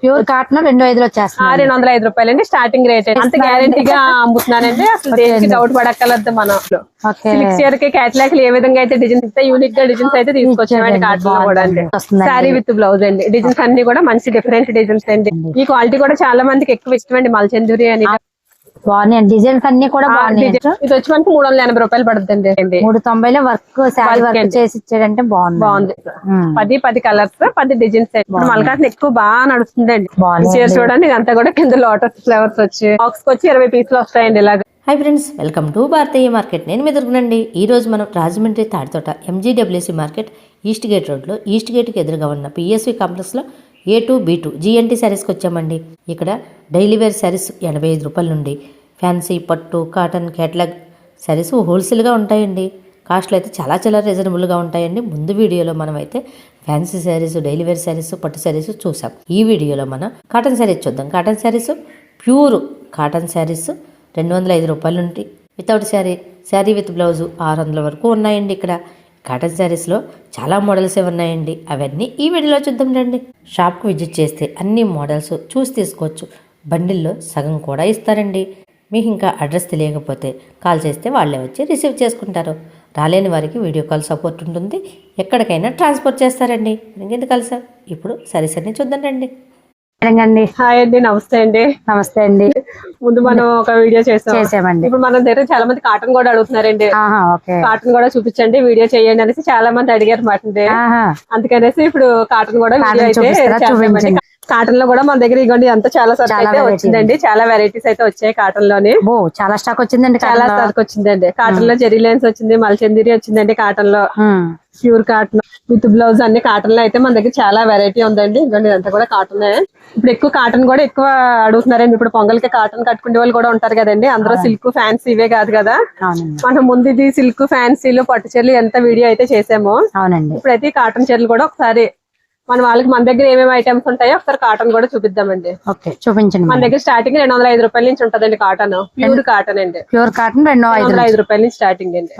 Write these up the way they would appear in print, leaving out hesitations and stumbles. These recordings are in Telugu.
ప్యూర్ కాటన్ 205 వచ్చేస్తుంది. 205 రూపాయలండి స్టార్టింగ్ రేట్. అంత గ్యారంటీగా అమ్ముతున్నానండి. అసలు దేనికి డౌట్ పడక్కర్లేదు. మనం సిల్క్ చీర కి క్యాట్లాగ్ ఏ విధంగా అయితే డిజైన్స్ ఇస్తే యూనిక్ గా డిజైన్స్ అయితే తీసుకొచ్చామండి. కాటన్ లో కూడా అండి. శారీ విత్ బ్లౌజ్ అండి. డిజైన్స్ అన్ని కూడా మంచి డిఫరెంట్ డిజైన్స్ అండి. ఈ క్వాలిటీ కూడా చాలా మందికి ఎక్కువ ఇష్టం అండి. మల్చందూరి అని బాగున్నాయి డిజైన్స్ అన్ని కూడా బాగున్నాయి. ఇది వచ్చి మనకి 380 రూపాయలు పడుతుంది. 390 వర్క్ శారీ వర్క్ చేసి ఇచ్చాడంటే బాగుంది. 10 కలర్స్ 10 డిజైన్స్. ఇప్పుడు మల్కాటన్ ఎక్కువ బాగా నడుస్తుందండి. చీర చూడండి ఇదంతా కూడా కింద లోటస్ ఫ్లవర్స్ వచ్చి బాక్స్ వచ్చి 20 పీసులు వస్తాయండి ఇలాగా. Hi friends, welcome to Bharatiya market. నేను మీ దొరుకునండి. ఈ రోజు మనం Rajahmundry Tadithota MGWC market east gate రోడ్లో ఈస్ట్ గేట్కి ఎదురుగా ఉన్న PSV కాంప్లెక్స్లో A2 B2 GNT శారీస్కి వచ్చామండి. ఇక్కడ డైలీ వేర్ శారీస్ 85 రూపాయల నుండి ఫ్యాన్సీ, పట్టు, కాటన్, క్యాట్లాగ్ శారీస్ హోల్సేల్గా ఉంటాయండి. కాస్ట్లు అయితే చాలా రీజనబుల్గా ఉంటాయండి. ముందు వీడియోలో మనం అయితే fancy saris, daily wear saris, పట్టు శారీస్ చూసాం. ఈ వీడియోలో మనం కాటన్ శారీస్ చూద్దాం. Cotton saris pure cotton saris 205 రూపాయల నుండి వితౌట్ శారీ విత్ బ్లౌజు 600 వరకు ఉన్నాయండి. ఇక్కడ కాటన్ శారీస్లో చాలా మోడల్స్ ఉన్నాయండి. అవన్నీ ఈ వీడియోలో చూద్దాం రండి. షాప్కి విజిట్ చేస్తే అన్ని మోడల్స్ చూసి తీసుకోవచ్చు. బండిల్లో సగం కూడా ఇస్తారండి. మీకు ఇంకా అడ్రస్ తెలియకపోతే కాల్ చేస్తే వాళ్ళే వచ్చి రిసీవ్ చేసుకుంటారు. రాలేని వారికి వీడియో కాల్ సపోర్ట్ ఉంటుంది. ఎక్కడికైనా ట్రాన్స్పోర్ట్ చేస్తారండి. ఇంకెందుకు కలిసాం. ఇప్పుడు శారీస్ అన్ని చూద్దాం రండి. హాయ్ అండి, నమస్తే అండి. నమస్తే అండి. ముందు మనం ఒక వీడియో చేసామండి. ఇప్పుడు మన దగ్గర చాలా మంది కాటన్ కూడా అడుగుతున్నారండి. కాటన్ కూడా చూపించండి, వీడియో చేయండి అనేసి చాలా మంది అడిగారు మాట. అందుకనేసి ఇప్పుడు కాటన్ కూడా వీడియో అయితే కాటన్ లో కూడా మన దగ్గర ఇవ్వండి అంతా చాలా సరుకు అయితే వచ్చిందండి. చాలా వెరైటీస్ అయితే వచ్చాయి కాటన్ లోనే. చాలా స్టాక్ వచ్చిందండి. చాలా సరుకు వచ్చిందండి. కాటన్ లో జెరీ లైన్స్ వచ్చింది, మల్చందిరి వచ్చిందండి. కాటన్ లో ప్యూర్ కాటన్ విత్ బ్లౌజ్ అన్ని కాటన్ లో అయితే మన దగ్గర చాలా వెరైటీ ఉందండి. ఇవ్వండి ఇదంతా కూడా కాటన్. ఇప్పుడు ఎక్కువ కాటన్ కూడా ఎక్కువ అడుగుతున్నారండి. ఇప్పుడు పొంగల్కి కాటన్ కట్టుకునే వాళ్ళు కూడా ఉంటారు కదండి. అందరూ సిల్క్ ఫ్యాన్సీ ఇవే కాదు కదా. మనం ముందు ఇది సిల్క్ ఫ్యాన్సీలు పట్టు చీరలు ఎంత వీడియో అయితే చేసామో, ఇప్పుడైతే కాటన్ చీరలు కూడా ఒకసారి మన దగ్గర ఏమేమి ఐటమ్స్ ఉంటాయో ఒకసారి కాటన్ కూడా చూపిద్దామండి. చూపించండి. మన దగ్గర స్టార్టింగ్ 205 రూపాయల నుంచి ఉంటదండి కాటన్. ప్యూర్ కాటన్ అండి. ప్యూర్ కాటన్ 205 రూపాయల నుంచి స్టార్టింగ్ అండి.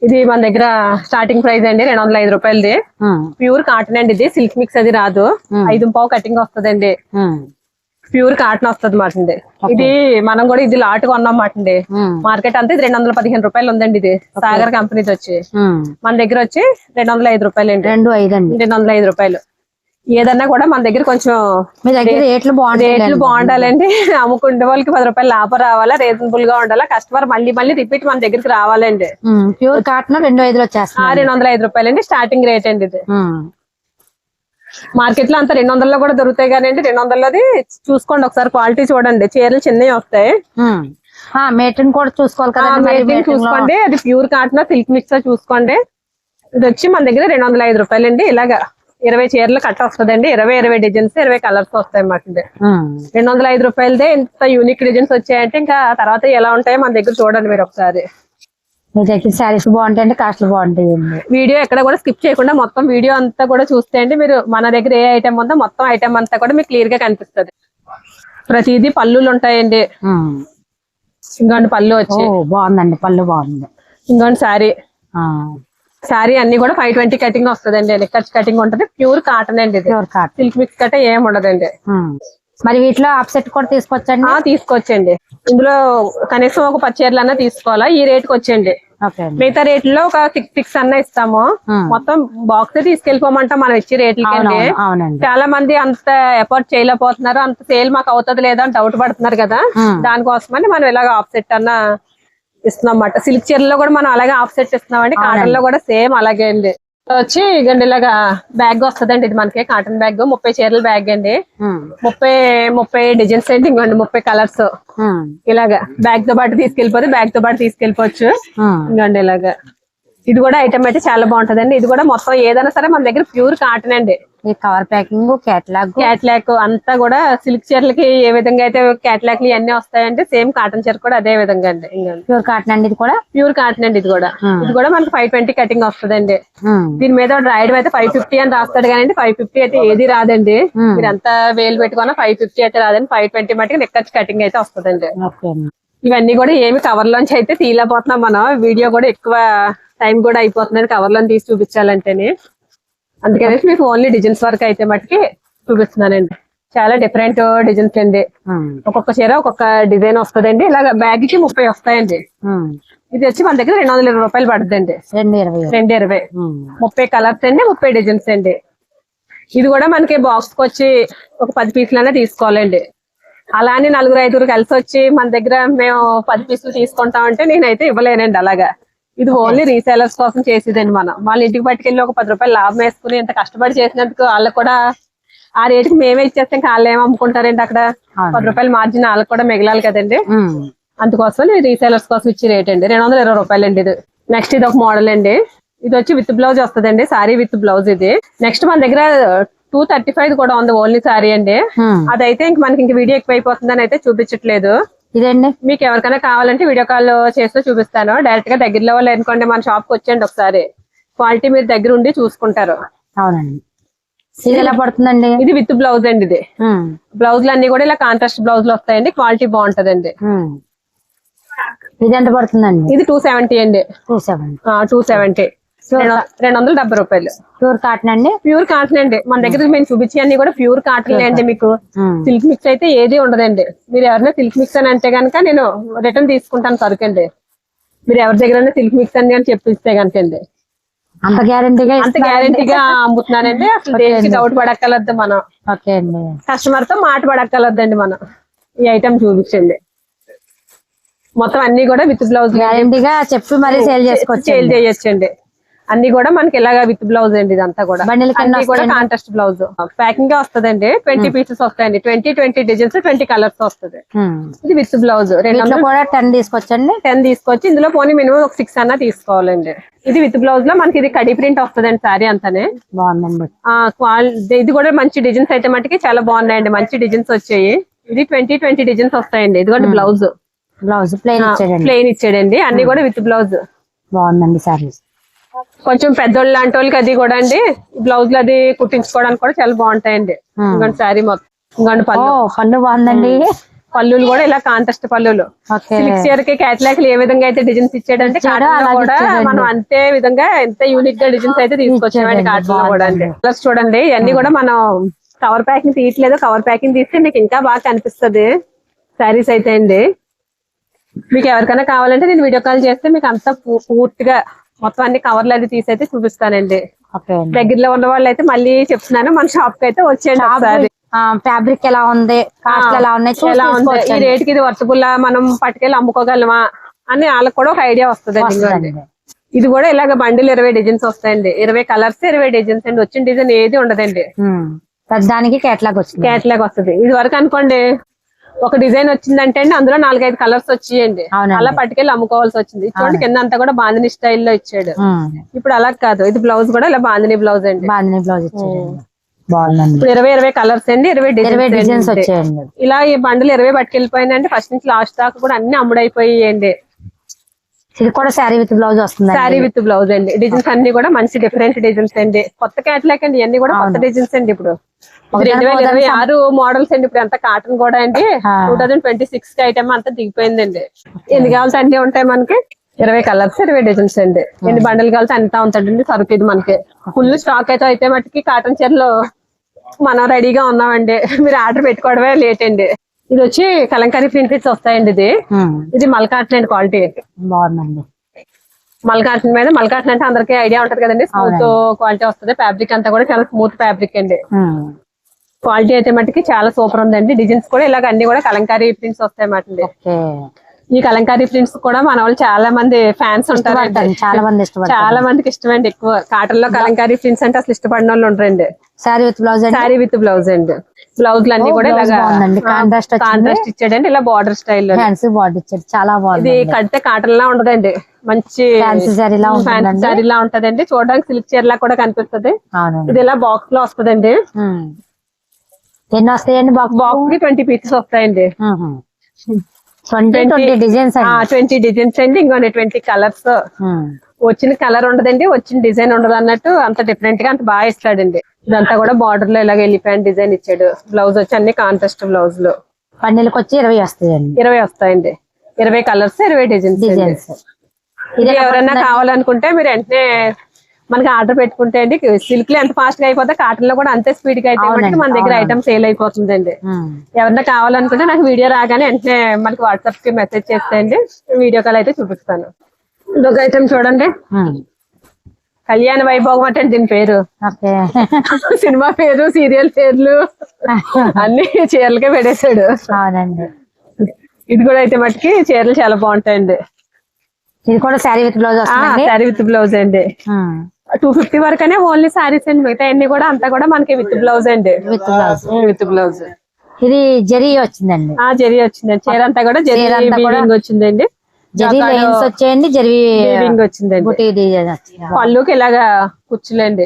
ఇది మన దగ్గర స్టార్టింగ్ ప్రైస్ అండి 205 రూపాయలది. ప్యూర్ కాటన్ అండి. ఇది సిల్క్ మిక్స్ అది రాదు. 5 కటింగ్ వస్తుందండి. ప్యూర్ కాటన్ వస్తుంది మాటండి. ఇది మనం కూడా ఇది లాట్ కొన్నాం మాటండి. మార్కెట్ అంతా ఇది 215 రూపాయలు ఉందండి. ఇది సాగర్ కంపెనీది వచ్చి మన దగ్గర వచ్చి 205 రూపాయలు అండి. 205 రూపాయలు. ఏదన్నా కూడా మన దగ్గర కొంచెం రేట్లు బాగుండాలండి. అమ్ముకుంటే వాళ్ళకి 10 రూపాయలు లాభం రావాలా, రీజనబుల్ గా ఉండాలా, కస్టమర్ మళ్ళీ రిపీట్ మన దగ్గరికి రావాలండి. ప్యూర్ కాటన్ 205 వచ్చేస్తుంది. 205 రూపాయలండి స్టార్టింగ్ రేట్ అండి. ఇది మార్కెట్ లో అంతా 200లో కూడా దొరుకుతాయి కానీ 200లోది చూసుకోండి ఒకసారి. క్వాలిటీ చూడండి. చీరలు చిన్నవి వస్తాయి. మేటింగ్ కూడా చూసుకోవాలి కదా. మేటింగ్ చూసుకోండి. అది ప్యూర్ కాటన్ సిల్క్ మిక్స్ చూసుకోండి. ఇది వచ్చి మన దగ్గర 205 రూపాయలండి. ఇలాగా 20 చీరలు కట్ట వస్తుందండి. 20 డిజైన్స్ 20 కలర్స్ వస్తాయి అన్నమాట. 205 రూపాయలదే ఇంత యూనిక్ డిజైన్స్ వచ్చాయంటే ఇంకా తర్వాత ఎలా ఉంటాయో మన దగ్గర చూడండి మీరు ఒకసారి. మీ దగ్గర శారీస్ బాగుంటాయండి, కాస్ట్లు బాగుంటాయండి. వీడియో ఎక్కడ కూడా స్కిప్ చేయకుండా మొత్తం వీడియో అంతా కూడా చూస్తే అండి మీరు మన దగ్గర ఏ ఐటమ్ ఉందో మొత్తం ఐటమ్ అంతా కూడా మీకు క్లియర్ గా కనిపిస్తుంది. ప్రతిదీ పళ్ళులు ఉంటాయండి. ఇంకోండి పళ్ళు వచ్చి బాగుందండి. పళ్ళు బాగుంది. ఇంకోండి శారీ అన్ని కూడా 520 కటింగ్ వస్తుందండి. నిక్కర్స్ కటింగ్ ఉంటది. ప్యూర్ కాటన్ అండి. ఇది సిల్క్ మిక్స్ కట్ట ఏం ఉండదండి. మరి వీటిలో ఆఫ్సెట్ కూడా తీసుకోవచ్చండి. తీసుకోవచ్చండి. ఇందులో కనీసం ఒక 10 చీరలు అన్నా తీసుకోవాలా. ఈ రేట్ కి వచ్చండి. మిగతా రేట్లో ఒక 6 అన్నా ఇస్తాము. మొత్తం బాక్స్ తీసుకెళ్ళిపోమంటాం మనం ఇచ్చే రేట్లకి. చాలా మంది అంత ఎఫర్ట్ చేయలేకపోతున్నారు. అంత సేల్ మాకు అవుతుంది లేదా అని డౌట్ పడుతున్నారు కదా. దానికోసమని మనం ఇలాగ ఆఫ్సెట్ అన్నా ఇస్తున్నాం అన్నమాట. సిల్క్ చీరలో కూడా మనం అలాగే ఆఫ్సెట్ ఇస్తున్నామండి. కాటన్ లో కూడా సేమ్ అలాగే అండి. వచ్చి ఇగండి ఇలాగా బ్యాగ్ వస్తుందండి. ఇది మనకి కాటన్ బ్యాగ్ 30 చీరల బ్యాగ్ అండి. 30 డిజైన్స్ అండి. ఇంకోండి 30 కలర్స్. ఇలాగా బ్యాగ్ తో పాటు తీసుకెళ్ళిపోవచ్చు. ఇంకోండి ఇలాగా ఇది కూడా ఐటమ్ అయితే చాలా బాగుంటదండి. ఇది కూడా మొత్తం ఏదైనా సరే మన దగ్గర ప్యూర్ కాటన్ అండి. కవర్ ప్యాకింగ్, క్యాట్లాగ్ అంతా కూడా సిల్క్ చీరలకి ఏ విధంగా అయితే క్యాట్లాగ్లు ఇవన్నీ వస్తాయంటే సేమ్ కాటన్ చీర కూడా అదే విధంగా అండి. ప్యూర్ కాటన్ అండి. ఇది కూడా ప్యూర్ కాటన్ అండి. ఇది కూడా మనకి 520 కటింగ్ వస్తుందండి. దీని మీద రాయడం అయితే 550 అని రాస్తాడు కానీ 550 అయితే ఏది రాదండి. మీరు ఎంత వేలు పెట్టుకున్నా 550 అయితే రాదండి. 520 మటుకు నిక్కర్స్ కటింగ్ అయితే వస్తుందండి. ఇవన్నీ కూడా ఏమి కవర్ లోంచి అయితే తీయలేకపోతున్నాం మనం. వీడియో కూడా ఎక్కువ టైం కూడా అయిపోతుందని కవర్ లో తీసి చూపించాలంటేనే. అందుకనేసి మీకు ఓన్లీ డిజైన్స్ వరకు అయితే మటుకి చూపిస్తున్నానండి. చాలా డిఫరెంట్ డిజైన్స్ అండి. ఒక్కొక్క చీర ఒక్కొక్క డిజైన్ వస్తుందండి. ఇలాగ బ్యాగ్ కి 30 వస్తాయండి. ఇది వచ్చి మన దగ్గర 220 రూపాయలు పడుతుందండి. 220 30 కలర్స్ అండి, 30 డిజైన్స్ అండి. ఇది కూడా మనకి బాక్స్ కి వచ్చి ఒక 10 పీసులైనా తీసుకోవాలండి. అలా అని 4-5 కలిసి వచ్చి మన దగ్గర మేము 10 పీసులు తీసుకుంటామంటే నేనైతే ఇవ్వలేనండి. అలాగా ఇది ఓన్లీ రీసేలర్స్ కోసం చేసేదండి. మనం వాళ్ళ ఇంటికి పట్టుకెళ్ళి ఒక 10 రూపాయలు లాభం వేసుకుని ఇంత కష్టపడి చేసినందుకు వాళ్ళకి కూడా ఆ రేటుకి మేమే ఇచ్చేస్తాం. వాళ్ళు ఏమి అమ్ముకుంటారండి అక్కడ? 10 రూపాయలు మార్జిన్ వాళ్ళకి కూడా మిగలాలి కదండి. అందుకోసం రీసేలర్స్ కోసం ఇచ్చే రేట్ అండి 220 రూపాయలు అండి. ఇది నెక్స్ట్ ఇది ఒక మోడల్ అండి. ఇది వచ్చి విత్ బ్లౌజ్ వస్తుందండి, సారీ విత్ బ్లౌజ్. ఇది నెక్స్ట్ మన దగ్గర 235 కూడా ఉంది ఓన్లీ సారీ అండి. అదైతే ఇంక మనకి ఇంక వీడియో ఎక్కువ అయిపోతుందని అయితే చూపించట్లేదు. ఇదండి మీకు ఎవరికైనా కావాలంటే వీడియో కాల్ చేస్తూ చూపిస్తాను. డైరెక్ట్ గా దగ్గరలో వాళ్ళు అనుకోండి మన షాప్ కి వచ్చేయండి ఒకసారి. క్వాలిటీ మీరు దగ్గర ఉండి చూసుకుంటారు. అవునండి. ఇది ఎలా పడుతుందండి? ఇది విత్ బ్లౌజ్ అండి. ఇది బ్లౌజ్ అన్ని కూడా ఇలా కాంట్రాస్ట్ బ్లౌజ్ లో వస్తాయండి. క్వాలిటీ బాగుంటదండి. ఇది ఎంత పడుతుందండి? ఇది 270 అండి. 270 270 రూపాయలు. ప్యూర్ కాటన్ అండి? ప్యూర్ కాటన్ అండి. మన దగ్గర మేము చూపించే అన్ని కూడా ప్యూర్ కాటన్ అండి. మీకు సిల్క్ మిక్స్ అయితే ఏది ఉండదండి. మీరు ఎవరైనా సిల్క్ మిక్స్ అని అంటే కనుక నేను రిటర్న్ తీసుకుంటాను సరుకండి. మీరు ఎవరి దగ్గర సిల్క్ మిక్స్ అని అని చెప్పిస్తే కనుకండి అంత గ్యారంటీగా అమ్ముతున్నానండి. అసలు దేనికి డౌట్ పడక్కలద్దు మనం. కస్టమర్ తో మాట పడక్కలద్దండి మనం. ఈ ఐటమ్ చూపించండి. మొత్తం అన్ని కూడా విత్ బ్లౌజ్ గ్యారంటీగా చెప్పి మరీ సేల్ చేయొచ్చండి. అన్ని కూడా మనకి ఇలాగా విత్ బ్లౌజ్ అండి. ఇదంతా కూడా కూడా కాంట్రాస్ట్ బ్లౌజ్ ప్యాకింగ్ గా వస్తుందండి. 20 పీసెస్ వస్తాయండి. 20 డిజైన్స్ 20 కలర్స్ వస్తుంది. ఇది విత్ బ్లౌజ్. 10 తీసుకొచ్చండి. 10 తీసుకొచ్చి ఇందులో పోనీ మినిమం ఒక 6 అన్నా తీసుకోవాలండి. ఇది విత్ బ్లౌజ్ లో మనకి ఇది కడి ప్రింట్ వస్తుందండి. సారీ అంతానే బాగుందండి. ఇది కూడా మంచి డిజైన్స్ అయితే మటుకి చాలా బాగున్నాయండి. మంచి డిజైన్స్ వచ్చాయి. ఇది 20 డిజైన్స్ వస్తాయండి. ఇది కూడా బ్లౌజ్ ప్లెయిన్ ఇచ్చాడండి. అన్ని కూడా విత్ బ్లౌజ్ బాగుందండి. సారీ కొంచెం పెద్దోళ్ళు లాంటి వాళ్ళకి అది కూడా అండి బ్లౌజ్ అది కుట్టించుకోవడానికి కూడా చాలా బాగుంటాయండి. ఇంకొంటి శారీ మొత్తం పళ్ళు బాగుందండి. పళ్ళులు కూడా ఇలా కాంట్రాస్ట్ పళ్ళులు. సిల్క్ చీరకి క్యాట్లాక్ ఏ విధంగా అయితే డిజైన్స్ ఇచ్చాడంటే కాటన్ లో కూడా మనం అంతే విధంగా ఎంత యూనిక్ గా డిజైన్స్ అయితే తీసుకొచ్చామండి కాటన్ లో కూడా అండి. కలర్స్ చూడండి. ఇవన్నీ కూడా మనం కవర్ ప్యాకింగ్ తీయట్లేదు. కవర్ ప్యాకింగ్ తీస్తే మీకు ఇంకా బాగా కనిపిస్తుంది శారీస్ అయితే అండి. మీకు ఎవరికైనా కావాలంటే నేను వీడియో కాల్ చేస్తే మీకు అంతా పూర్తిగా మొత్తం అన్ని కవర్లు అది తీసైతే చూపిస్తానండి. దగ్గరలో ఉన్న వాళ్ళు అయితే మళ్ళీ చెప్తున్నాను మన షాప్ కి అయితే వచ్చేయండి ఒకసారి. ఫ్యాబ్రిక్ ఎలా ఉంది, కాస్ట్ ఎలా ఉన్నాయి, ఎలా ఉంది, ఈ రేట్ కి ఇది వర్తబుల్ మనం పట్టుకెళ్ళి అమ్ముకోగలమా అని వాళ్ళకి కూడా ఒక ఐడియా వస్తుంది. ఇది కూడా ఇలాగ బండిల్ 20 డిజైన్స్ వస్తాయండి. 20 కలర్స్ 20 డిజైన్స్ అండి. వచ్చిన డిజైన్ ఏది ఉండదండి. దానికి కేటలాగ్ వస్తుంది. ఇది వరకు అనుకోండి ఒక డిజైన్ వచ్చిందంటే అండి అందులో 4-5 కలర్స్ వచ్చాయండి. అలా పట్టుకెళ్ళి అమ్ముకోవాల్సి వచ్చింది. చూడండి కింద అంతా కూడా బాందిని స్టైల్లో ఇచ్చాడు. ఇప్పుడు అలా కాదు. ఇది బ్లౌజ్ కూడా ఇలా బాందిని బ్లౌజ్ అండి. ఇప్పుడు 20 కలర్స్ అండి. 20 డిజైన్స్ వచ్చాయండి. ఇలా ఈ బండిల్ 20 పట్టుకెళ్ళిపోయిందంటే ఫస్ట్ నుంచి లాస్ట్ దాకా కూడా అన్ని అమ్ముడైపోయాయండి. ఇది కూడా శారీ విత్ బ్లౌజ్ వస్తుంది. శారీ విత్ బ్లౌజ్ అండి. డిజైన్స్ అన్ని కూడా మంచి డిఫరెంట్ డిజైన్స్ అండి. కొత్త క్యాటలాగ్ అండి. ఇవన్నీ కూడా కొత్త డిజైన్స్ అండి. ఇప్పుడు 2026 మోడల్స్ అండి. ఇప్పుడు అంతా కాటన్ కూడా అండి. 2026 ఐటమ్ అంతా దిగిపోయిందండి. ఎన్ని కావాలంటే అన్ని ఉంటాయి మనకి. 20 కలర్స్ 20 డిజైన్స్ అండి. ఎన్ని బండలు కావాలంటే అంతా ఉంటుందండి సరుకు. ఇది మనకి ఫుల్ స్టాక్ అయితే మటుకి కాటన్ చీరలు మనం రెడీగా ఉన్నామండి. మీరు ఆర్డర్ పెట్టుకోవడమే లేట్ అండి. ఇది వచ్చి కలంకారీ ప్రింట్స్ వస్తాయండి. ఇది మల్కాటన్ అండి. క్వాలిటీ బాగుందండి. మల్కాటన్ మీద మల్కాటన్ అంటే అందరికీ ఐడియా ఉంటది కదండి. స్మూత్ క్వాలిటీ వస్తుంది. ఫ్యాబ్రిక్ అంతా కూడా చాలా స్మూత్ ఫ్యాబ్రిక్ అండి. క్వాలిటీ అయితే మటుకి చాలా సూపర్ ఉందండి. డిజైన్స్ కూడా ఇలాగ అన్ని కూడా కలంకారీ ప్రింట్స్ వస్తాయి మాట. ఈ కలంకారీ ప్రింట్స్ కూడా మన వాళ్ళు చాలా మంది ఫ్యాన్స్ ఉంటారు. చాలా మందికి ఇష్టమండి. ఎక్కువ కాటన్ లో కలంకారీ ప్రింట్స్ అంటే అసలు ఇష్టపడిన వాళ్ళు ఉంటారండి. శారీ విత్ బ్లౌజ్ అండి. బ్లౌజ్ అన్ని కూడా ఇలాగా కాంట్రాస్ట్ ఇచ్చాడండి. ఇలా బార్డర్ స్టైల్ చాలా బాగుంది. ఇది కడితే కాటన్ లా ఉండదండి. మంచి ఫ్యాన్సీ సారీలా ఉంటదండి. చూడడానికి సిల్క్ చీర లా కూడా కనిపిస్తుంది. ఇది ఇలా బాక్స్ లో వస్తుందండి. ఎన్ని వస్తాయండి? బాక్స్ కి 20 పీసెస్ వస్తాయండి. 20 డిజైన్స్ అండి. ఇంకొన్ని 20 కలర్స్. వచ్చిన కలర్ ఉండదండి, వచ్చిన డిజైన్ ఉండదు అన్నట్టు అంత డిఫరెంట్ గా అంత బాగా ఇస్తాడండి. ఇదంతా కూడా బార్డర్ లో ఇలాగ ఎలిఫెంట్ డిజైన్ ఇచ్చాడు. బ్లౌజ్ వచ్చి అన్ని కాంట్రాస్ట్ బ్లౌజ్ లో పన్నెలకు వచ్చి 20 వస్తాయండి. 20 వస్తాయండి. 20 కలర్స్ 20 డిజైన్స్. ఇది ఎవరైనా కావాలనుకుంటే మీరు వెంటనే మనకి ఆర్డర్ పెట్టుకుంటే అండి సిల్క్ లో ఎంత ఫాస్ట్ గా అయిపోతే కాటన్ లో కూడా అంతే స్పీడ్ గా అయితే మనకి మన దగ్గర ఐటమ్ సేల్ అయిపోతుందండి. ఎవరన్నా కావాలనుకుంటే నాకు వీడియో రాగానే వెంటనే మనకి వాట్సాప్ కి మెసేజ్ చేస్తే వీడియో కాల్ అయితే చూపిస్తాను. ఇదొక ఐటమ్ చూడండి, కళ్యాణ వైభోగం అంటే దీని పేరు. సినిమా పేరు, సీరియల్ పేర్లు అన్ని చీరలకే పెట్టేశాడు. ఇది కూడా అయితే మటుకి చీరలు చాలా బాగుంటాయండి. ఇది కూడా sari with blouse, sari with blouse అండి. 250 వరకనే ఓన్లీ శారీస్ అండి, మిగతా అన్ని కూడా అంతా కూడా మనకి విత్ బ్లౌజ్ అండి. విత్ బ్లౌజ్ ఇది జరీ వచ్చిందండి. జరీ వచ్చిందండి, చీర అంతా కూడా జరీ వీవింగ్ వచ్చిందండి. జరీ లైన్స్ వచ్చేయండి, జరీ వీవింగ్ వచ్చిందండి. పళ్ళుకి ఇలాగా కుచ్చులండి.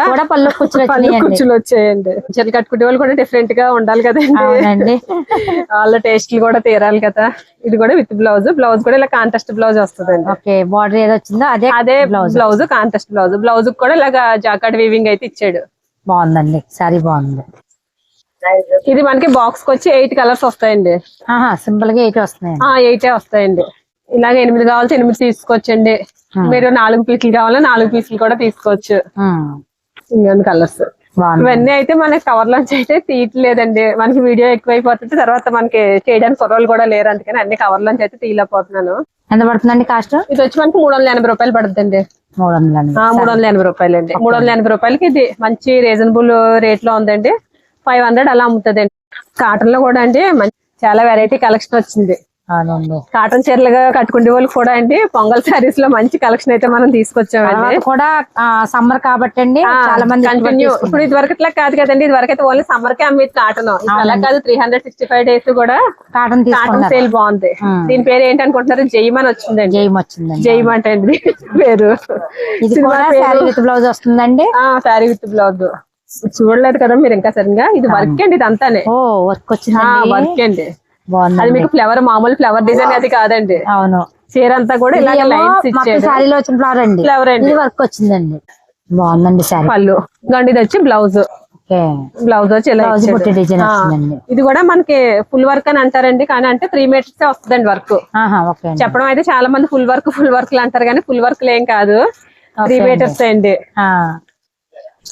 కూడా పళ్ళు కుచ్చులు వచ్చాయండి. చీరలు కట్టుకునే వాళ్ళు కూడా డిఫరెంట్ గా ఉండాలి కదండి, వాళ్ళ టేస్ట్లు కూడా తీరాలి కదా. ఇది కూడా విత్ బ్లౌజ్, బ్లౌజ్ కూడా ఇలా కాంట్రాస్ట్ బ్లౌజ్ వస్తుందండి. బార్డర్ ఏదో వచ్చిందో అదే బ్లౌజ్, కాంట్రాస్ట్ బ్లౌజ్. బ్లౌజ్ కూడా ఇలాగా జాకార్డ్ వీవింగ్ అయితే ఇచ్చాడు. బాగుందండి, సారీ బాగుంది. ఇది మనకి బాక్స్ కి వచ్చి 8 కలర్స్ వస్తాయండి. సింపుల్ గా 8 వస్తాయి. 8 వస్తాయండి. ఇలాగ 8 కావాల్సి 8 తీసుకోవచ్చండి. మీరు 4 పీసులు కావాలా 4 పీసులు కూడా తీసుకోవచ్చు. ఇంకొన్ని కలర్స్ ఇవన్నీ అయితే మనకి కవర్ లోంచి అయితే తీయట్లేదండి, మనకి వీడియో ఎక్కువైపోతుంది. తర్వాత మనకి చేయడానికి కుర్రోళ్ళు కూడా లేరు, అందుకని అన్ని కవర్ లోంచి అయితే తీయలేకపోతున్నాను. ఎంత పడుతుందండి కాస్ట్? ఇది వచ్చి మనకి 380 రూపాయలు పడుతుందండి. 380 రూపాయలండి. 380 రూపాయలకి ఇది మంచి రీజనబుల్ రేట్ లో ఉందండి. 500 అలా అమ్ముతుందండి. కాటన్ లో కూడా అండి చాలా వెరైటీ కలెక్షన్ వచ్చింది. కాటన్ చీరలుగా కట్టుకునే వాళ్ళకి కూడా అండి పొంగల్ శారీస్ లో మంచి కలెక్షన్ అయితే మనం తీసుకొచ్చామండి. కూడా సమ్మర్ కాబట్టి అండి చాలా మంది కంటిన్యూ. ఇప్పుడు ఇది వరకు ఇట్లా కాదు కదండి, ఇది వరకు అయితే ఓన్లీ సమ్మర్ కే అమ్మేది కాటన్. అలా కాదు, 365 డేస్ కూడా కాటన్ సేల్ బాగుంది. దీని పేరు ఏంటి అనుకుంటున్నారు? జైమ్ అని వచ్చిందండి. జైమ్ అంటే అండి పేరు. శారీ విత్ బ్లౌజ్ వస్తుందండి. శారీ విత్ బ్లౌజ్ చూడలేదు కదా మీరు ఇంకా సరిగా. ఇది వర్క్ అండి, ఇది అంతానే వర్క్ వచ్చింది. వర్క్ అండి, అది మీకు ఫ్లవర్ మామూలు ఫ్లవర్ డిజైన్ అది కాదండి. అవును, చీర అంతా కూడా ఇలా లైన్స్ ఇచ్చాడు. శారీలో వచ్చిన ఫ్లవర్ అండి, ఫ్లవర్ అండి, వర్క్ వచ్చిందండి. బాగుందండి శారీ. పళ్ళు గండి ఇది వచ్చి బ్లౌజ్. బ్లౌజ్ వచ్చి ఇలా డిజైన్ వచ్చిందండి. ఇది కూడా మనకి ఫుల్ వర్క్ అని అంటారండి, కానీ అంటే 3 మీటర్స్ వస్తుందండి వర్క్. చెప్పడం అయితే చాలా మంది ఫుల్ వర్క్ అంటారు, కానీ ఫుల్ వర్క్ ఏం కాదు, 3 మీటర్స్ అండి.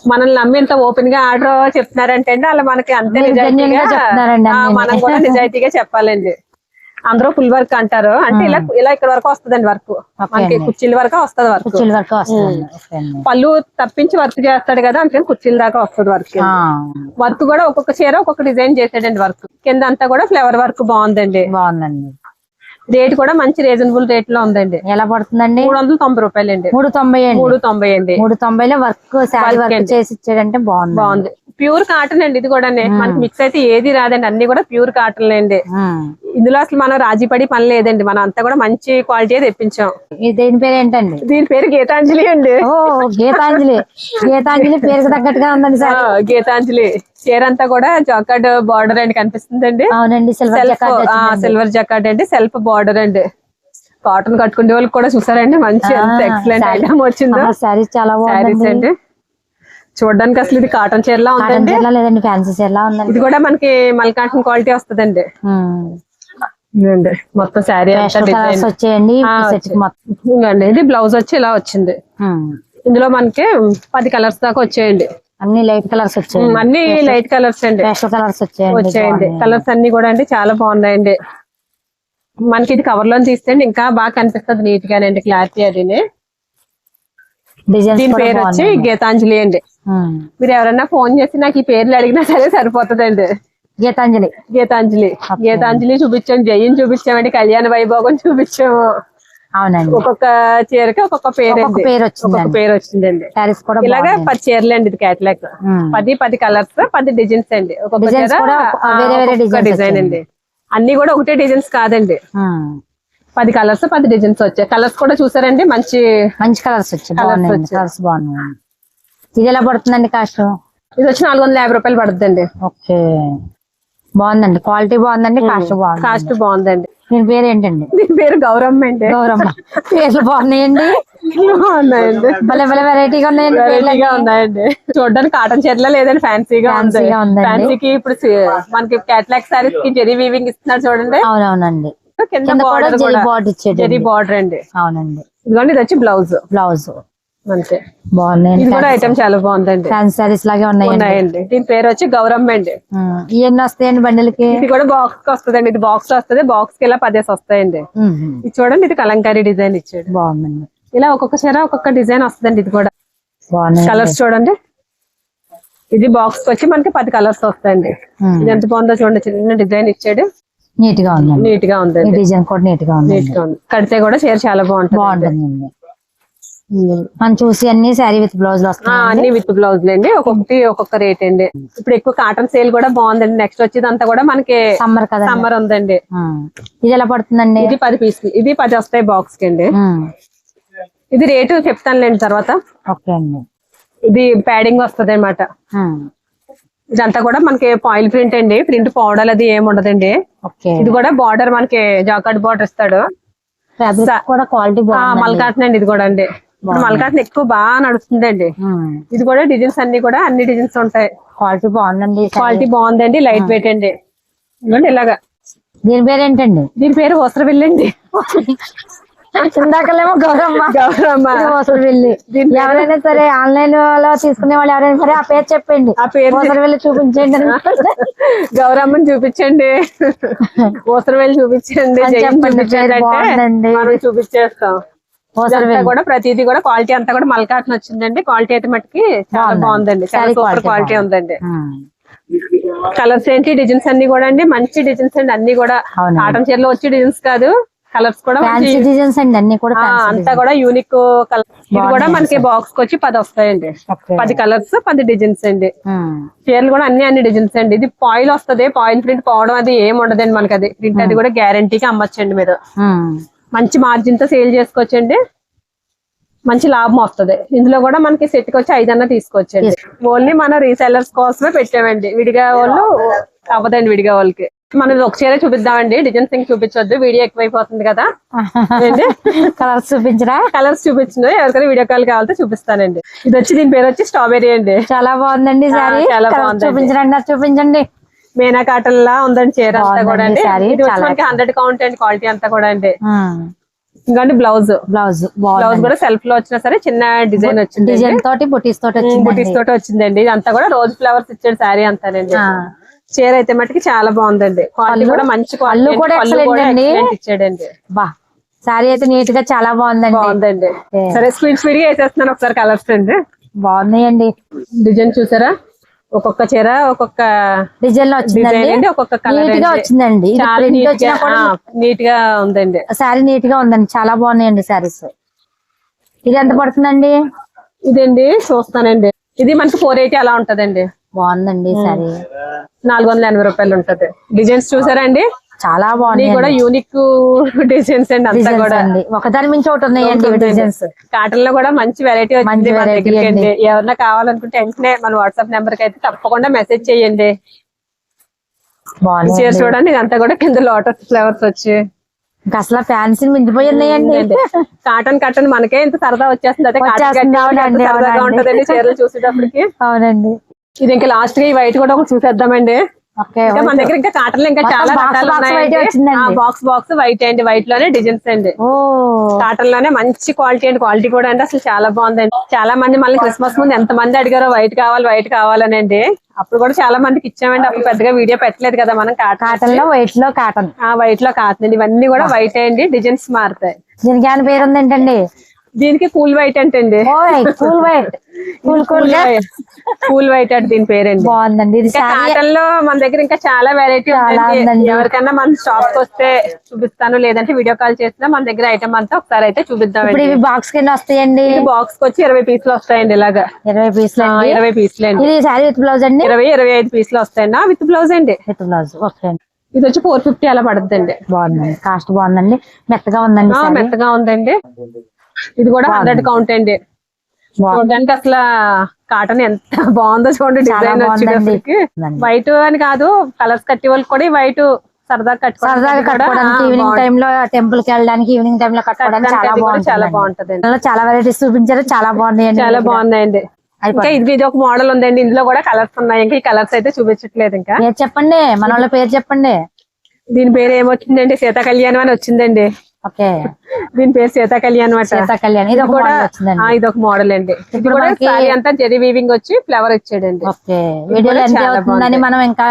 మనల్ని నమ్మి ఇంత ఓపెన్ గా ఆర్డర్ చెప్తున్నారంటే అండి అలా మనకి అంతే నిజాయితీగా మనం కూడా నిజాయితీగా చెప్పాలండి. అందరూ ఫుల్ వర్క్ అంటారు, అంటే ఇలా ఇక్కడ వరకు వస్తుందండి వర్క్, మనకి కుర్చీల వరకు వస్తుంది వర్క్. పళ్ళు తప్పించి వర్క్ చేస్తాడు కదా, అందుకని కుర్చీల దాకా వస్తుంది వర్క్. వర్క్ కూడా ఒక్కొక్క చీర ఒక్కొక్క డిజైన్ చేసాడండి. వర్క్ కింద అంతా కూడా ఫ్లవర్ వర్క్ బాగుందండి. రేట్ కూడా మంచి రీజనబుల్ రేట్ లో ఉందండి. ఎలా పడుతుందండి? 390 రూపాయలండి. 390 అండి. 390 వర్క్ శారీ వర్క్ చేసి ఇచ్చాడంటే బాగుంది. ప్యూర్ కాటన్ అండి. ఇది కూడా మనకి మిక్స్ అయితే ఏది రాదండి, అన్ని కూడా ప్యూర్ కాటన్ అండి. ఇందులో అసలు మనం రాజీ పడి పని లేదండి, మనం అంతా కూడా మంచి క్వాలిటీ తెప్పించాం. దీని పేరు ఏంటండి? దీని పేరు గీతాంజలి అండి. గీతాంజలి పేరుకి తగ్గట్టుగా ఉందండి సార్. గీతాంజలి చీర అంతా కూడా జాకార్డ్ బార్డర్ అండి కనిపిస్తుందండి. అవునండి, సిల్వర్ జాకార్డ్ అండి, సెల్ఫ్ బార్డర్ అండి. కాటన్ కట్టుకునే వాళ్ళకి కూడా చూసారండి మంచి ఎక్సలెంట్ ఐటమ్ వచ్చింది. సారీస్ చాలా సారీస్ అండి చూడడానికి అసలు ఇది కాటన్ చీరలా ఉందండి, లేదండి ఫ్యాన్సీ చీరలా ఉందండి. ఇది కూడా మనకి మల్ కాటన్ క్వాలిటీ వస్తుందండి. మొత్తం శారీ వచ్చేయండి. ఇది బ్లౌజ్ వచ్చి ఇలా వచ్చింది. ఇందులో మనకి 10 కలర్స్ దాకా వచ్చాయండి. అన్ని లైట్ కలర్స్ వచ్చాయి, అన్ని లైట్ కలర్స్ అండి, కలర్స్ వచ్చాయండి. కలర్స్ అన్ని కూడా అండి చాలా బాగున్నాయండి. మనకి ఇది కవర్ లో తీస్తే ఇంకా బాగా కనిపిస్తుంది నీట్ గానండి, క్లారిటీ అది. దీని పేరు వచ్చి గీతాంజలి అండి. మీరు ఎవరన్నా ఫోన్ చేసి నాకు ఈ పేర్లు అడిగినా సరే సరిపోతుందండి. గీతాంజలి చూపించాం, జైన్ చూపించామండి, కళ్యాణ వైభోగం చూపించాము. అవునండి, ఒక్కొక్క చీరకి ఒక్కొక్క పేరు వచ్చిందండి. ఇలాగా 10 చీరలు అండి. ఇది క్యాటలాగ్ 10 కలర్స్ 10 డిజైన్స్ అండి. ఒక్కొక్క చీర డిజైన్ అండి. అన్ని కూడా ఒకటే డిజైన్స్ కాదండి, 10 కలర్స్ 10 డిజైన్స్ వచ్చాయి. కలర్స్ కూడా చూసారండి, మంచి కలర్స్ వచ్చాయి. ఇది ఎలా పడుతుందండి కాస్ట్? ఇది వచ్చి 450 రూపాయలు పడుతుందండి. ఓకే, బాగుందండి, క్వాలిటీ బాగుందండి, కాస్ట్ బాగుందండి. దీని పేరు ఏంటండి? దీని పేరు గౌరమ్మ అండి. గౌరమ్మ పేర్లు బాగున్నాయండి, భలే వెరైటీగా ఉన్నాయండి. చూడడానికి కాటన్ చీరలా లేదండి, ఫ్యాన్సీగా ఉంది. ఫ్యాన్సీకి ఇప్పుడు మనకి క్యాటలాగ్ సారీస్ కి జెరీ వీవింగ్ ఇస్తున్నారు చూడండి. అవునవునండి, కింద బార్డర్ జెరీ బార్డర్ అండి. అవునండి, ఇదిగోండి ఇది వచ్చి బ్లౌజ్. అంతే. బాగున్నాయండి. ఇది కూడా ఐటమ్ చాలా బాగుందండి. ఫ్యాన్సీ సారీస్ లాగే ఉన్నాయండి. దీని పేరు వచ్చి గౌరమ్మ అండి. ఇవన్నీ వస్తాయండి బండిలకి. ఇది కూడా బాక్స్ కి వస్తుందండి. ఇది బాక్స్ వస్తుంది. బాక్స్ కి ఇలా 10 వస్తాయండి. ఇది చూడండి, ఇది కలంకారీ డిజైన్ ఇచ్చాడు. బాగుందండి. ఇలా ఒక్కొక్క చీర ఒక్కొక్క డిజైన్ వస్తుందండి. ఇది కూడా బాగున్నాయి. కలర్స్ చూడండి. ఇది బాక్స్ కి వచ్చి మనకి 10 కలర్స్ వస్తాయండి. ఇది ఎంత బాగుందో చూడండి. చిన్న డిజైన్ ఇచ్చాడు. నీట్ గా ఉంది. నీట్ గా ఉంది. డిజైన్ కూడా నీట్ గా ఉంది. కడితే కూడా చీర చాలా బాగుంటుందండి. మనం చూసి అన్ని శారీ విత్ బ్లౌజ్ వస్తాయి. అన్ని విత్ బ్లౌజ్ అండి. ఒక్కొక్కటి ఒక్కొక్క రేట్ అండి. ఇప్పుడు ఎక్కువ కాటన్ సేల్ కూడా బాగుందండి. నెక్స్ట్ వచ్చేదంతా కూడా మనకి సమ్మర్ కదా, సమ్మర్ ఉందండి. ఇది ఎలా పడుతుందండి? ఇది 10 పీసులు. ఇది 10 వస్తాయి బాక్స్ కి అండి. ఇది రేటు చెప్తానులేండి తర్వాత. ఓకే అండి. ఇది ప్యాడింగ్ వస్తుంది అన్నమాట. ఇదంతా కూడా మనకి పాయిల్ ప్రింట్ అండి. ప్రింట్ పౌడర్ అది ఏమి ఉండదండి. ఇది కూడా బార్డర్ మనకి జాకార్డ్ బార్డర్ ఇస్తాడు. కూడా క్వాలిటీ మల్కాటన్ అండి. ఇది కూడా అండి. ఇప్పుడు మల్కాటన్ ఎక్కువ బాగా నడుస్తుందండి. ఇది కూడా డిజైన్స్ అన్ని కూడా అన్ని డిజైన్స్ ఉంటాయి. క్వాలిటీ బాగుందండి. క్వాలిటీ బాగుందండి. లైట్ వెయిట్ అండి. ఇలాగా. దీని పేరు ఏంటండి? దీని పేరు ఓసరవిల్లండి. ఇందాకలేమో గౌరమ్మ. ఓసరవిల్లి. ఎవరైనా సరే ఆన్లైన్ లో తీసుకునే వాళ్ళు ఎవరైనా సరే ఆ పేరు చెప్పండి. ఆ పేరు ఓసరవిల్లి చూపించండి. గౌరమ్మని చూపించండి, ఓసరవిల్లి చూపించండి, చూపించేస్తాం. కూడా ప్రతిదీ కూడా క్వాలిటీ అంతా కూడా మల్కాటన్ వచ్చిందండి. క్వాలిటీ అయితే మటుకి చాలా బాగుందండి. చాలా సూపర్ క్వాలిటీ ఉందండి. కలర్స్ ఏంటి, డిజైన్స్ అన్ని కూడా అండి మంచి డిజైన్స్ అండి. అన్ని కూడా కాటన్ చీరలో వచ్చే డిజైన్స్ కాదు. కలర్స్ కూడా డిజైన్స్ అండి. అన్ని కూడా అంతా కూడా యూనిక్ కలర్. ఇది కూడా మనకి బాక్స్ కి వచ్చి 10 వస్తాయండి. 10 కలర్స్ 10 డిజైన్స్ అండి. చీరలు కూడా అన్ని డిజైన్స్ అండి. ఇది పాయిల్ వస్తుంది. పాయిల్ ప్రింట్ పోవడం అది ఏమి ఉండదండి మనకి. అది ప్రింట్ అది కూడా గ్యారంటీగా అమ్మచ్చండి. మీరు మంచి మార్జిన్ తో సేల్ చేసుకోవచ్చండి. మంచి లాభం వస్తుంది. ఇందులో కూడా మనకి సెట్ కి వచ్చి 5 అన్న తీసుకోవచ్చండి. ఓన్లీ మన రీసెల్లర్స్ కోసమే పెట్టామండి. విడిగా వాళ్ళు అవ్వదండి. విడిగా వాళ్ళకి మనం ఒక చీర చూపిద్దామండి. డిజైన్స్ ఇంక చూపించొద్దు, వీడియో ఎక్కువైపోతుంది కదా. కలర్స్ చూపించరా? కలర్స్ చూపించండి. ఎవరికైనా వీడియో కాల్ కావాలంటే చూపిస్తానండి. ఇది వచ్చి దీని పేరు వచ్చి స్ట్రాబెరీ అండి. చాలా బాగుందండి. చాలా బాగుంది. చూపించండి. చూపించండి. మేనా కాటన్ లా ఉందండి చీర అంతా కూడా అండి. ఇది వచ్చి మనకి 100 కౌంట్ అండి. క్వాలిటీ అంతా కూడా అండి. ఇంకా బ్లౌజ్ కూడా సెల్ఫ్ లో వచ్చినా సరే చిన్న డిజైన్ వచ్చింది. డిజైన్ తోటి బుటీస్ తోటి వచ్చిందండి. ఇదంతా కూడా రోజ్ ఫ్లవర్స్ ఇచ్చాడు శారీ అంతానండి. చీర అయితే మటుకి చాలా బాగుందండి. క్వాలిటీ కూడా మంచి క్వాలిటీ ఇచ్చాడండి. శారీ అయితే నీట్ గా చాలా బాగుందండి. సరే స్పీడ్ గా వేసేస్తున్నాను ఒకసారి. కలర్స్ అండి బాగున్నాయండి. డిజైన్ చూసారా? ఒక్కొక్క చీర ఒక్కొక్క డిజైన్ లో వచ్చిందండి. ఒక్కొక్క కలర్ వచ్చిందండి. నీట్ గా ఉందండి. శారీ నీట్ గా ఉందండి. చాలా బాగున్నాయండి శారీస్. ఇది ఎంత పడుతుందండి? ఇదండి చూస్తానండి. ఇది మనకి 480 అలా ఉంటదండి. బాగుందండి. శారీ 480 రూపాయలు ఉంటది. డిజైన్స్ చూసారండి? చాలా బాగున్నాయి. కూడా యూనిక్ డిజైన్స్ అండి. అంతా కూడా ఒకదాని మించి ఒకటి ఉన్నాయండి డిజైన్స్. కాటన్ లో కూడా మంచి వెరైటీ వచ్చింది మన దగ్గరికి అండి. ఎవరన్నా కావాలనుకుంటే వెంటనే మన వాట్సాప్ నెంబర్ కి అయితే తప్పకుండా మెసేజ్ చేయండి. చీర చూడండి. ఇదంతా కూడా కింద లోటస్ ఫ్లవర్స్ వచ్చి అసలు ఫ్యాన్సీ మించిపోయి ఉన్నాయండి. కాటన్ మనకే ఇంత సరదా వచ్చేస్తుంది. అదే సరదాగా ఉంటదండి చీరలు చూసేటప్పటికి. అవునండి. ఇది ఇంకా లాస్ట్ గా ఈ వైట్ కూడా ఒకటి చూసేద్దామండి. మన దగ్గర ఇంకా కాటన్ లో ఇంకా చాలా రకాలు ఉన్నాయండి. బాక్స్ వైట్ అండి. వైట్ లోనే డిజైన్స్ అండి. కాటన్ లోనే మంచి క్వాలిటీ అండి. క్వాలిటీ కూడా అండి అసలు చాలా బాగుందండి. చాలా మంది మళ్ళీ క్రిస్మస్ ముందు ఎంత మంది అడిగారో వైట్ కావాలని అండి. అప్పుడు కూడా చాలా మందికి ఇచ్చామండి. అప్పుడు పెద్దగా వీడియో పెట్టలేదు కదా మనం. కాటన్ లో వైట్ లో కాటన్ అండి. ఇవన్నీ కూడా వైట్ అండి. డిజైన్స్ మారుతాయి. దీనికి ఏమైనా పేరు ఉంది ఏంటండి? దీనికి కూల్ వైట్ అంటండి. కూల్ వైట్ అంటే దీని పేరండి. బాగుందండి. కాటన్ లో మన దగ్గర ఇంకా చాలా వెరైటీ ఉందండి. ఎవరికైనా మన షాప్ కి వస్తే చూపిస్తాను, లేదంటే వీడియో కాల్ చేసినా మన దగ్గర ఐటమ్ అంతా ఒకసారి అయితే చూపిద్దాం. బాక్స్ కింద వస్తాయండి. బాక్స్ కి వచ్చి 20 పీసులు వస్తాయండి. ఇలాగా 20 పీసులు అండి. ఇది శారీ విత్ బ్లౌజ్ అండి. 25 పీసులు వస్తాయండి. విత్ బ్లౌజ్ అండి. With blouse. ఓకే. ఇది వచ్చి 450 అలా పడుతుందండి. బాగుందండి. కాస్ట్ బాగుందండి. మెత్తగా ఉందండి. ఇది కూడా 100 కౌంట్ అండి. చూడడానికి అసలు కాటన్ ఎంత బాగుందో చూడండి. డిజైన్ వచ్చి వైట్ అని కాదు, కలర్స్ కట్టి వాళ్ళకి కూడా వైట్ సరదాగా కట్టుకోవడానికి, ఈవినింగ్ టైమ్ లో టెంపుల్ కి వెళ్ళడానికి, ఈవినింగ్ టైమ్ లో కట్టుకోవడానికి చాలా బాగుంటది. చాలా వెరైటీస్ చూపించారు. చాలా బాగున్నాయండి. చాలా బాగున్నాయండి. ఇంకా ఇది ఒక మోడల్ ఉందండి. ఇందులో కూడా కలర్స్ ఉన్నాయి. ఇంకా ఈ కలర్స్ అయితే చూపించట్లేదు. ఇంకా చెప్పండి. మన వాళ్ళ పేరు చెప్పండి. దీని పేరు ఏమొచ్చిందండి? సీతా కళ్యాణం అని వచ్చిందండి. ఓకే, దీని పేరు సీతాకళ్యాణ్ అనమాట. సీతా కళ్యాణ్ ఇది ఒక కూడా model వచ్చిందండి. ఇది ఒక మోడల్ అండి. ఇది ఇప్పుడు కూడా మనకి- సారీ అంతా జెరీ వీవింగ్ వచ్చి ఫ్లవర్ ఇచ్చాడండి. ఓకే, వీడియోలో ఎంత చాలా అవుతుందని మనం ఇంకా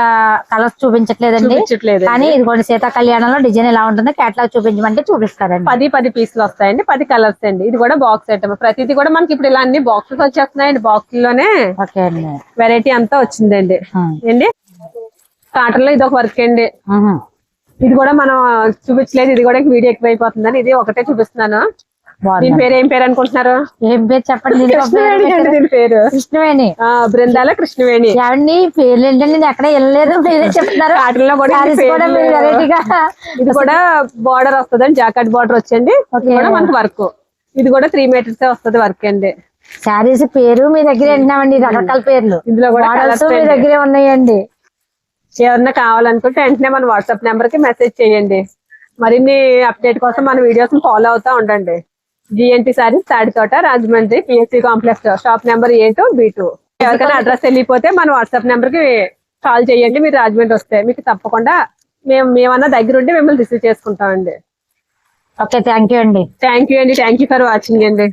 కలర్స్ చూపించట్లేదండి. చూపించట్లేదు. కానీ ఇది కూడా సీతా కళ్యాణంలో డిజైన్ ఎలా ఉంటుందో కేటలాగ్ చూపించమంటే చూపిస్తారండి. 10 పీసులు వస్తాయండి, 10 కలర్స్ అండి. ఇది కూడా బాక్స్ ఐటమ్. ప్రతిది కూడా మనకి ఇప్పుడు ఇలా అన్ని బాక్సెస్ వచ్చేస్తున్నాయండి. బాక్స్ లోనే ఓకే అండి. వెరైటీ అంతా వచ్చిందండి. ఏంటి కాటన్ లో ఇది ఒక వర్క్ అండి. ఇది కూడా మనం చూపించలేదు. ఇది కూడా వీడియో ఎక్కువ అయిపోతుందని ఇది ఒకటే చూపిస్తున్నాను. దీని పేరు ఏం పేరు అనుకుంటున్నారు? ఏం పేరు చెప్పండి. దీనికి ఒక పేరు కృష్ణవేణి అండి దీని పేరు. కృష్ణవేణి. బృందాల కృష్ణవేణి. ఏమండి పేర్లు ఏంటండి, నేను ఎక్కడ వెళ్ళలేదు, మీరే చెప్తున్నారు. కాటన్ లో కూడా ఈ Sarees కూడా పేర్లు. మీరు వెరైటీగా. ఇది కూడా బార్డర్ వస్తుందండి, జాకెట్ బార్డర్ వచ్చండి. ఇది కూడా మనకి వర్క్. ఇది కూడా 3 మీటర్స్ వస్తుంది వర్క్ అండి. శారీస్ పేరు మీ దగ్గర వింటున్నామండి, రకరకాల పేర్లు. ఇందులో కూడా మోడల్స్ colours మీ అండి. దగ్గరే ఉన్నాయండి. ఎవరన్నా కావాలనుకుంటే వెంటనే మన వాట్సాప్ నెంబర్ కి మెసేజ్ చేయండి. మరిన్ని అప్డేట్ కోసం మన వీడియోస్ ఫాలో అవుతా ఉండండి. GNT saris Tadithota, Rajahmundry, PSC complex, shop number A2 B2. ఎవరికైనా అడ్రస్ వెళ్ళిపోతే మన వాట్సాప్ నెంబర్ కి కాల్ చేయండి. మీరు రాజమండ్రి వస్తే మీకు తప్పకుండా మేమన్నా దగ్గర ఉండి మిమ్మల్ని రిసీవ్ చేసుకుంటామండి. ఓకే, థ్యాంక్ యూ అండి. థ్యాంక్ యూ అండి. థ్యాంక్ యూ ఫర్ వాచింగ్ అండి.